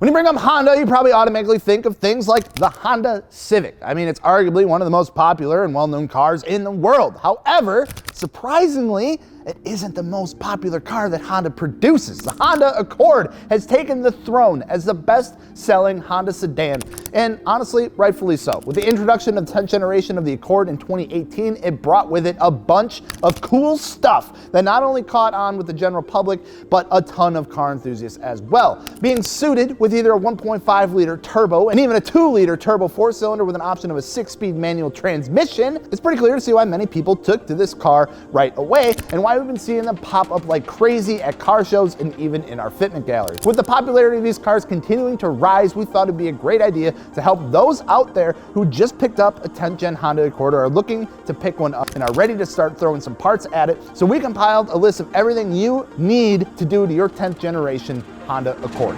When you bring up Honda, you probably automatically think of things like the Honda Civic. I mean, it's arguably one of the most popular and well-known cars in the world. However, surprisingly, it isn't the most popular car that Honda produces. The Honda Accord has taken the throne as the best-selling Honda sedan, and honestly, rightfully so. With the introduction of the 10th generation of the Accord in 2018, it brought with it a bunch of cool stuff that not only caught on with the general public, but a ton of car enthusiasts as well. Being suited with either a 1.5-liter turbo and even a 2-liter turbo 4-cylinder with an option of a 6-speed manual transmission, it's pretty clear to see why many people took to this car right away, and why we've been seeing them pop up like crazy at car shows and even in our Fitment galleries. With the popularity of these cars continuing to rise, we thought it'd be a great idea to help those out there who just picked up a 10th gen Honda Accord or are looking to pick one up and are ready to start throwing some parts at it. So we compiled a list of everything you need to do to your 10th generation Honda Accord.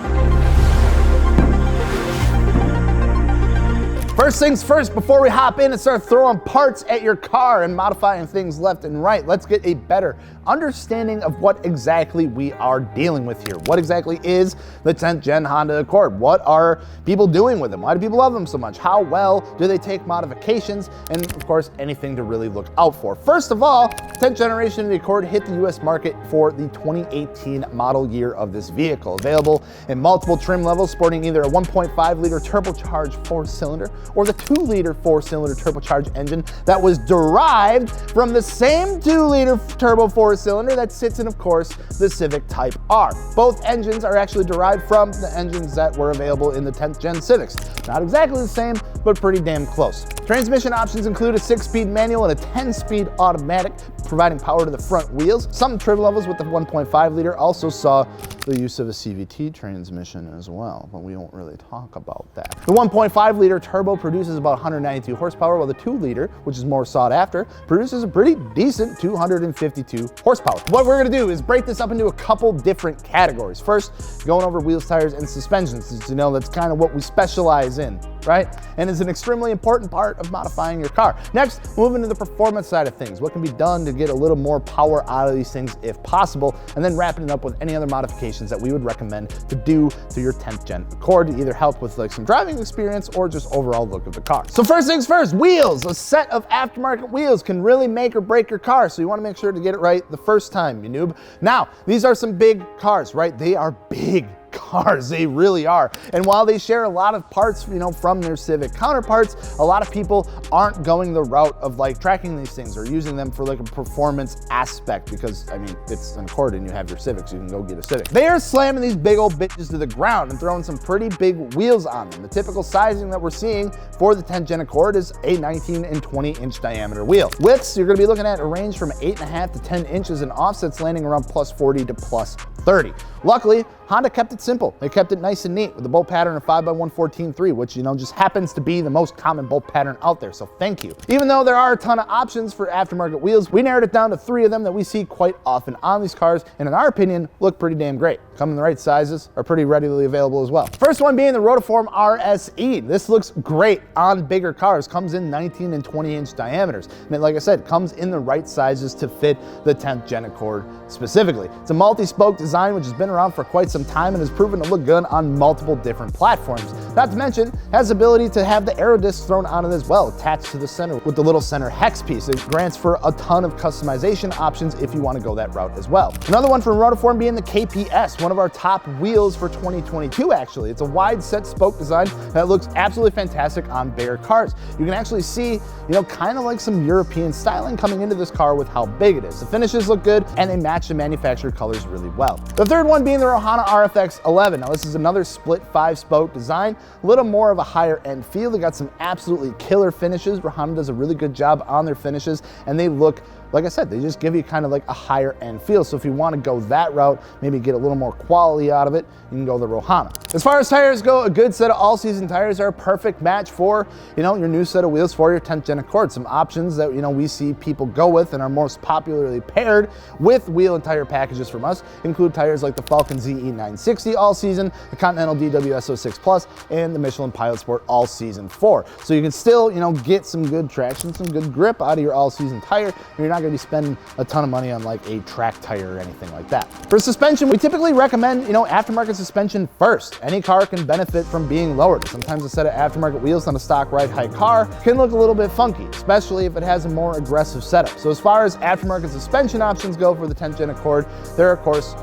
First things first, before we hop in and start throwing parts at your car and modifying things left and right, let's get a better understanding of what exactly we are dealing with here. What exactly is the 10th gen Honda Accord? What are people doing with them? Why do people love them so much? How well do they take modifications? And of course, anything to really look out for. First of all, 10th generation of the Accord hit the US market for the 2018 model year of this vehicle. Available in multiple trim levels, sporting either a 1.5-liter turbocharged 4-cylinder or the 2-liter 4-cylinder turbocharged engine that was derived from the same 2-liter turbo 4-cylinder that sits in, of course, the Civic Type R. Both engines are actually derived from the engines that were available in the 10th gen Civics. Not exactly the same, but pretty damn close. Transmission options include a 6-speed manual and a 10-speed automatic, providing power to the front wheels. Some trim levels with the 1.5-liter also saw the use of a CVT transmission as well, but we won't really talk about that. The 1.5-liter turbo produces about 192 horsepower, while the 2-liter, which is more sought after, produces a pretty decent 252 horsepower. What we're gonna do is break this up into a couple different categories. First, going over wheels, tires, and suspensions, since you know that's kind of what we specialize in, right? And it's an extremely important part of modifying your car. Next, moving to the performance side of things. What can be done to get a little more power out of these things if possible, and then wrapping it up with any other modifications that we would recommend to do to your 10th gen Accord to either help with like some driving experience or just overall look of the car. So first things first, wheels. A set of aftermarket wheels can really make or break your car, so you want to make sure to get it right the first time, you noob. Now, these are some big cars, right? They are big cars, they really are. And while they share a lot of parts, you know, from their Civic counterparts, a lot of people aren't going the route of like tracking these things or using them for like a performance aspect, because I mean, it's an Accord and you have your Civic, so you can go get a Civic. They are slamming these big old bitches to the ground and throwing some pretty big wheels on them. The typical sizing that we're seeing for the 10th gen Accord is a 19 and 20 inch diameter wheel. Widths, you're gonna be looking at a range from 8.5 to 10 inches and offsets landing around plus 40 to plus 30. Luckily, Honda kept it simple. They kept it nice and neat with the bolt pattern of 5x114.3, which, you know, just happens to be the most common bolt pattern out there, so thank you. Even though there are a ton of options for aftermarket wheels, we narrowed it down to 3 of them that we see quite often on these cars, and in our opinion, look pretty damn great. Come in the right sizes, are pretty readily available as well. First one being the Rotiform RSE. This looks great on bigger cars, comes in 19 and 20 inch diameters. And like I said, comes in the right sizes to fit the 10th gen Accord specifically. It's a multi-spoke design, which has been around for quite some time and has proven to look good on multiple different platforms. Not to mention, has the ability to have the aero disc thrown on it as well, attached to the center with the little center hex piece. It grants for a ton of customization options if you want to go that route as well. Another one from Rotiform being the KPS, one of our top wheels for 2022 actually. It's a wide set spoke design that looks absolutely fantastic on bigger cars. You can actually see, you know, kind of like some European styling coming into this car with how big it is. The finishes look good and they match the manufacturer colors really well. The third one being the Rohana RFX 11. Now this is another split 5-spoke design, a little more of a higher end feel. They got some absolutely killer finishes. Rohana does a really good job on their finishes, and they look, like I said, they just give you kind of like a higher end feel. So if you want to go that route, maybe get a little more quality out of it, you can go the Rohana. As far as tires go, a good set of all-season tires are a perfect match for, you know, your new set of wheels for your 10th gen Accord. Some options that, you know, we see people go with and are most popularly paired with wheel and tire packages from us include tires like the Falcon ZE 960 all-season, the Continental DWS 06 Plus, and the Michelin Pilot Sport all-season 4. So you can still, you know, get some good traction, some good grip out of your all-season tire. You're not not gonna be spending a ton of money on like a track tire or anything like that. For suspension, we typically recommend, aftermarket suspension first. Any car can benefit from being lowered. Sometimes a set of aftermarket wheels on a stock ride height car can look a little bit funky, especially if it has a more aggressive setup. So as far as aftermarket suspension options go for the 10th Gen Accord, there are of course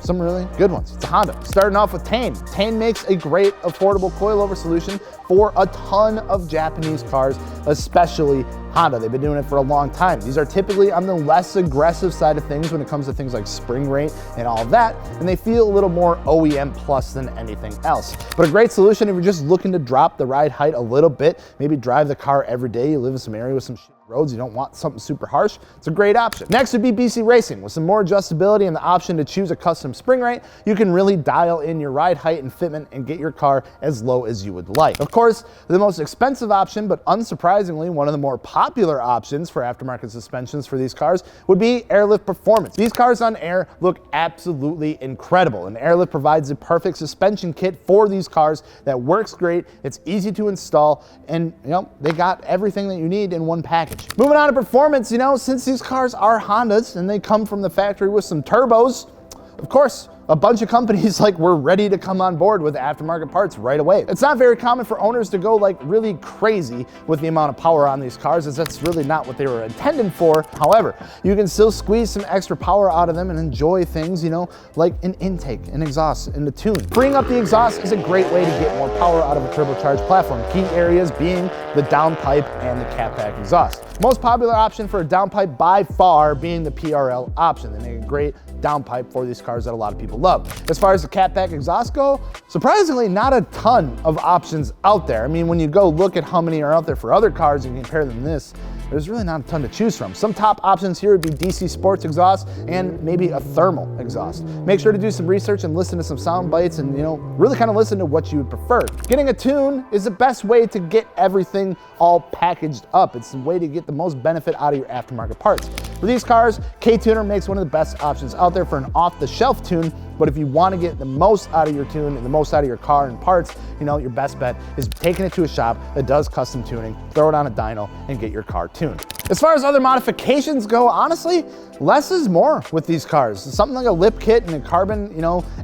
some really good ones. It's a Honda. Starting off with Tane. Tane makes a great affordable coilover solution for a ton of Japanese cars, especially Honda. They've been doing it for a long time. These are typically on the less aggressive side of things when it comes to things like spring rate and all of that, and they feel a little more OEM plus than anything else. But a great solution if you're just looking to drop the ride height a little bit, maybe drive the car every day, you live in some area with some roads, you don't want something super harsh, it's a great option. Next would be BC Racing. With some more adjustability and the option to choose a custom spring rate, you can really dial in your ride height and fitment and get your car as low as you would like. Of course, the most expensive option, but unsurprisingly, one of the more popular options for aftermarket suspensions for these cars would be Airlift Performance. These cars on air look absolutely incredible, and Airlift provides the perfect suspension kit for these cars that works great, it's easy to install, and they got everything that you need in one package. Moving on to performance, since these cars are Hondas and they come from the factory with some turbos, of course, a bunch of companies were ready to come on board with aftermarket parts right away. It's not very common for owners to go really crazy with the amount of power on these cars, as that's really not what they were intended for. However, you can still squeeze some extra power out of them and enjoy things, like an intake, an exhaust, and a tune. Freeing up the exhaust is a great way to get more power out of a turbocharged platform, key areas being the downpipe and the catback exhaust. Most popular option for a downpipe by far being the PRL option. They make a great downpipe for these cars that a lot of people love. As far as the catback exhaust go, surprisingly not a ton of options out there. I mean, when you go look at how many are out there for other cars and compare them to this, there's really not a ton to choose from. Some top options here would be DC Sports exhaust and maybe a thermal exhaust. Make sure to do some research and listen to some sound bites and really kind of listen to what you would prefer. Getting a tune is the best way to get everything all packaged up. It's the way to get the most benefit out of your aftermarket parts. For these cars, K-Tuner makes one of the best options out there for an off-the-shelf tune, but if you want to get the most out of your tune and the most out of your car and parts, your best bet is taking it to a shop that does custom tuning, throw it on a dyno, and get your car tuned. As far as other modifications go, honestly, less is more with these cars. Something like a lip kit and a carbon,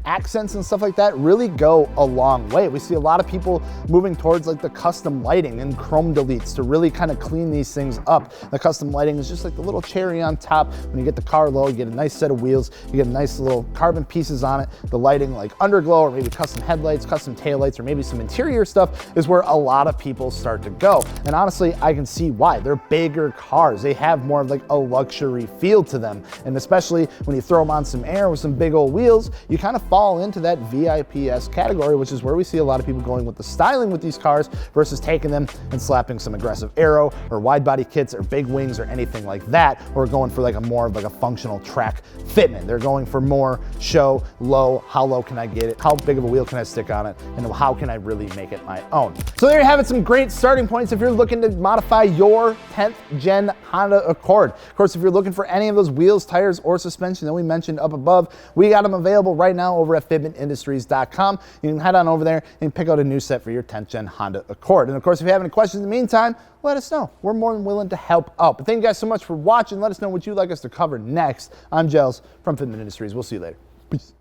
accents and stuff like that really go a long way. We see a lot of people moving towards the custom lighting and chrome deletes to really kind of clean these things up. The custom lighting is just like the little cherry on top. When you get the car low, you get a nice set of wheels, you get nice little carbon pieces on it. The lighting like underglow or maybe custom headlights, custom taillights, or maybe some interior stuff is where a lot of people start to go. And honestly, I can see why. They're bigger cars. They have more of a luxury feel to them. And especially when you throw them on some air with some big old wheels, you kind of fall into that VIPS category, which is where we see a lot of people going with the styling with these cars versus taking them and slapping some aggressive aero or wide body kits or big wings or anything like that, or going for a more of a functional track fitment. They're going for more show, low, how low can I get it, how big of a wheel can I stick on it, and how can I really make it my own. So there you have it, some great starting points if you're looking to modify your 10th gen Honda Accord. Of course, if you're looking for any of those wheels, tires, or suspension that we mentioned up above, we got them available right now over at fitmentindustries.com. You can head on over there and pick out a new set for your 10th gen Honda Accord. And of course, if you have any questions in the meantime, let us know. We're more than willing to help out. But thank you guys so much for watching. Let us know what you'd like us to cover next. I'm Gels from Fitment Industries. We'll see you later. Peace.